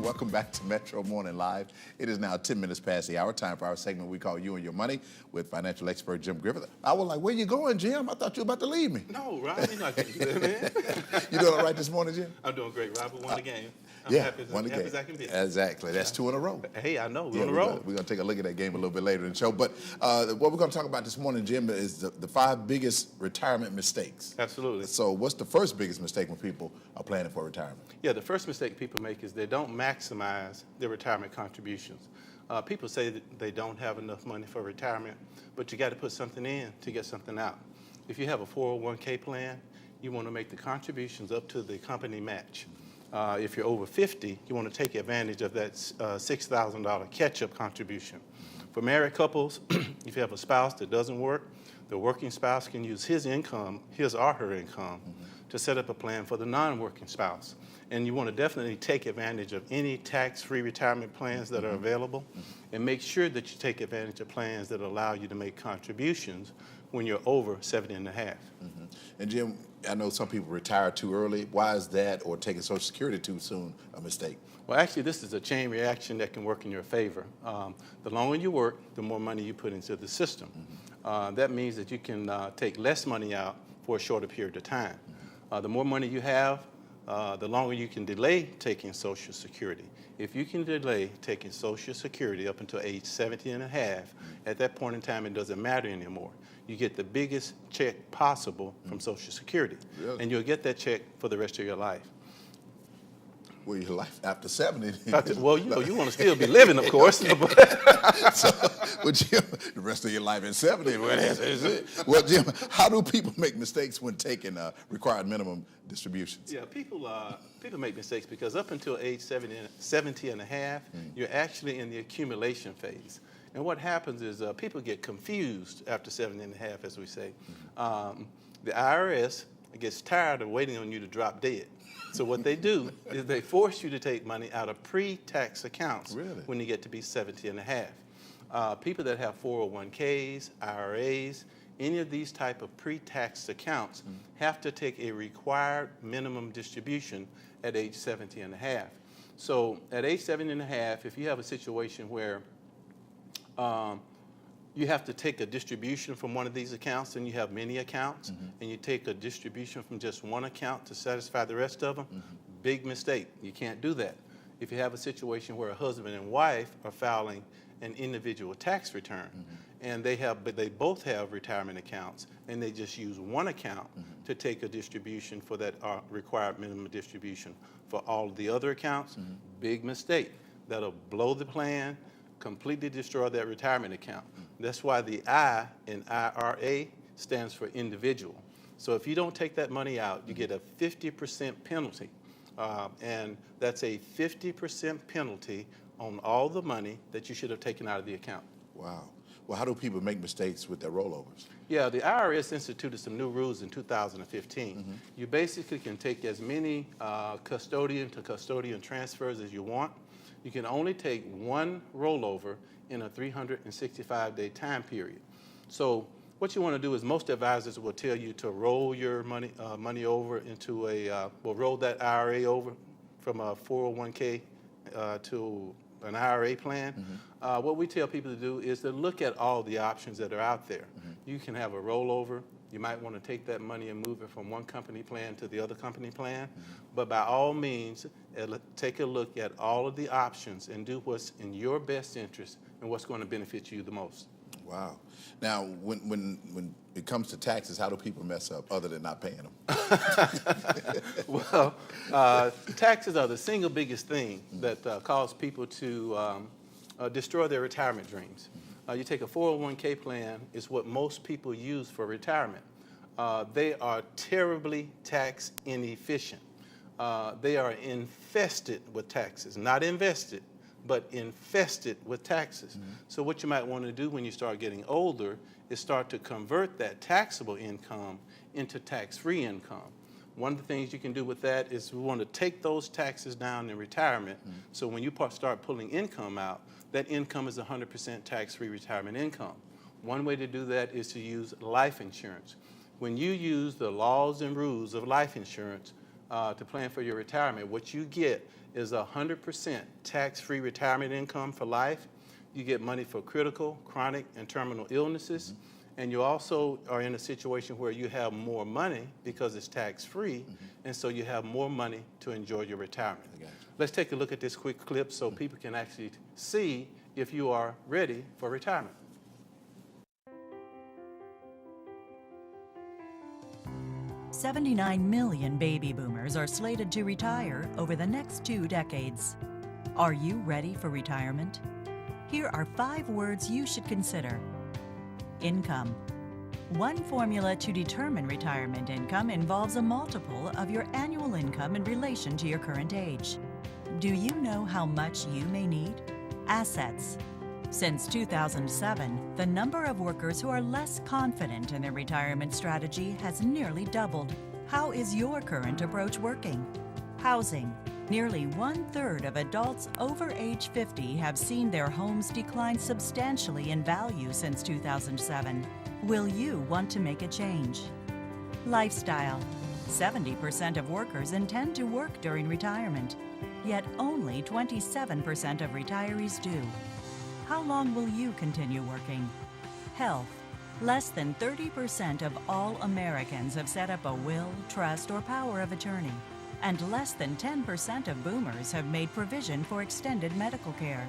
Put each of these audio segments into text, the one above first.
Welcome back to Metro Morning Live. It is now 10 minutes past the hour. Time for our segment we call You and Your Money with financial expert Jim Griffith. I was like, where you going, Jim? I thought you were about to leave me. No, Rob, you're not going to do that, man. You doing all right this morning, Jim? I'm doing great, Rob. We won the game. I'm happy as I can be. Exactly. That's 2 in a row. Hey, I know. We're on the road. We're going to take a look at that game a little bit later in the show. But what we're going to talk about this morning, Jim, is the 5 biggest retirement mistakes. Absolutely. So what's the first biggest mistake when people are planning for retirement? Yeah, the first mistake people make is they don't maximize their retirement contributions. People say that they don't have enough money for retirement, but you got to put something in to get something out. If you have a 401k plan, you want to make the contributions up to the company match. If you're over 50, you want to take advantage of that $6,000 catch-up contribution. For married couples, if you have a spouse that doesn't work, the working spouse can use his income, his or her income, to set up a plan for the non-working spouse. And you want to definitely take advantage of any tax-free retirement plans that are available, and make sure that you take advantage of plans that allow you to make contributions when you're over 70 and a half. And Jim, I know some people retire too early. Why is that, or taking Social Security too soon, a mistake? Well, actually, this is a chain reaction that can work in your favor. The longer you work, the more money you put into the system. That means that you can take less money out for a shorter period of time. The more money you have, the longer you can delay taking Social Security. If you can delay taking Social Security up until age 70 and a half, at that point in time, it doesn't matter anymore. You get the biggest check possible from Social Security. Really? And you'll get that check for the rest of your life. Well, your life after 70. Well, you want to still be living, of course. Well, Jim, the rest of your life is 70. Well, that's it. Well, Jim, how do people make mistakes when taking required minimum distributions? Yeah, people make mistakes because up until age 70 and a half, you're actually in the accumulation phase. And what happens is people get confused after 70 and a half, as we say. The IRS gets tired of waiting on you to drop dead. So what they do is they force you to take money out of pre-tax accounts when you get to be 70 and a half. People that have 401ks, IRAs, any of these type of pre-tax accounts have to take a required minimum distribution at age 70 and a half. So at age 70 and a half, if you have a situation where you have to take a distribution from one of these accounts, and you have many accounts, and you take a distribution from just one account to satisfy the rest of them, big mistake. You can't do that. If you have a situation where a husband and wife are filing an individual tax return, and they both have retirement accounts, and they just use one account to take a distribution for that required minimum distribution for all of the other accounts, big mistake. That'll blow the plan, completely destroy that retirement account. That's why the I in IRA stands for individual. So if you don't take that money out, you get a 50% penalty. And that's a 50% penalty on all the money that you should have taken out of the account. Wow. Well, how do people make mistakes with their rollovers? Yeah, the IRS instituted some new rules in 2015. You basically can take as many custodian to custodian transfers as you want. You can only take one rollover in a 365-day time period. So what you want to do is most advisors will tell you to roll your money over into roll that IRA over from a 401k to an IRA plan. What we tell people to do is to look at all the options that are out there. You can have a rollover. You might want to take that money and move it from one company plan to the other company plan. But by all means, take a look at all of the options and do what's in your best interest and what's going to benefit you the most. Wow. Now, when it comes to taxes, how do people mess up other than not paying them? Well, taxes are the single biggest thing that cause people to destroy their retirement dreams. You take a 401k plan, is what most people use for retirement. They are terribly tax inefficient. They are infested with taxes, not invested, but infested with taxes. So what you might want to do when you start getting older is start to convert that taxable income into tax-free income. One of the things you can do with that is we want to take those taxes down in retirement. So when you start pulling income out, that income is 100% tax-free retirement income. One way to do that is to use life insurance. When you use the laws and rules of life insurance, to plan for your retirement, what you get is 100% tax-free retirement income for life. You get money for critical, chronic, and terminal illnesses. And you also are in a situation where you have more money because it's tax-free, and so you have more money to enjoy your retirement. Let's take a look at this quick clip so people can actually see if you are ready for retirement. 79 million baby boomers are slated to retire over the next 2 decades. Are you ready for retirement? Here are 5 words you should consider. Income. One formula to determine retirement income involves a multiple of your annual income in relation to your current age. Do you know how much you may need? Assets. Since 2007, the number of workers who are less confident in their retirement strategy has nearly doubled. How is your current approach working? Housing. Nearly 1/3 of adults over age 50 have seen their homes decline substantially in value since 2007. Will you want to make a change? Lifestyle. 70% of workers intend to work during retirement, yet only 27% of retirees do. How long will you continue working? Health. Less than 30% of all Americans have set up a will, trust, or power of attorney, and less than 10% of boomers have made provision for extended medical care.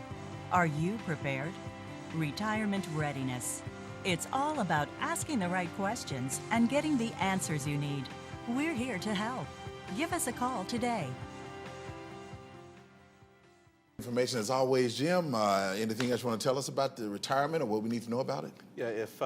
Are you prepared? Retirement readiness. It's all about asking the right questions and getting the answers you need. We're here to help. Give us a call today. Information as always, Jim. Anything else you want to tell us about the retirement or what we need to know about it? Yeah, if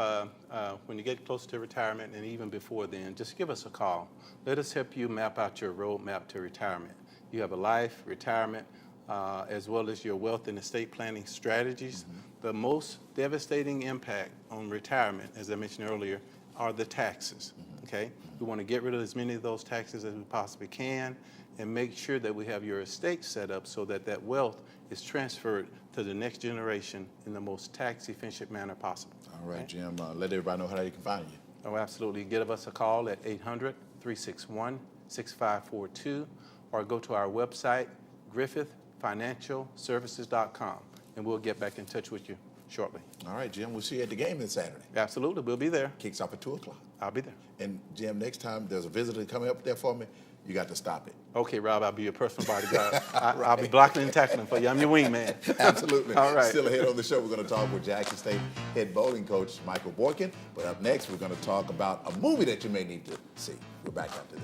when you get close to retirement and even before then, just give us a call. Let us help you map out your roadmap to retirement. You have a life, retirement, as well as your wealth and estate planning strategies. The most devastating impact on retirement, as I mentioned earlier, are the taxes, okay? We want to get rid of as many of those taxes as we possibly can and make sure that we have your estate set up so that that wealth is transferred to the next generation in the most tax-efficient manner possible. All right, Jim. Let everybody know how they can find you. Oh, absolutely. Give us a call at 800-361-6542 or go to our website, griffithfinancialservices.com, and we'll get back in touch with you shortly. All right, Jim. We'll see you at the game this Saturday. Absolutely. We'll be there. Kicks off at 2 o'clock. I'll be there. And, Jim, next time there's a visitor coming up there for me, you got to stop it. Okay, Rob, I'll be your personal bodyguard. I'll be blocking and tackling for you. I'm your wingman. Absolutely. All right. Still ahead on the show, we're going to talk with Jackson State head bowling coach Michael Boykin. But up next, we're going to talk about a movie that you may need to see. We're back after this.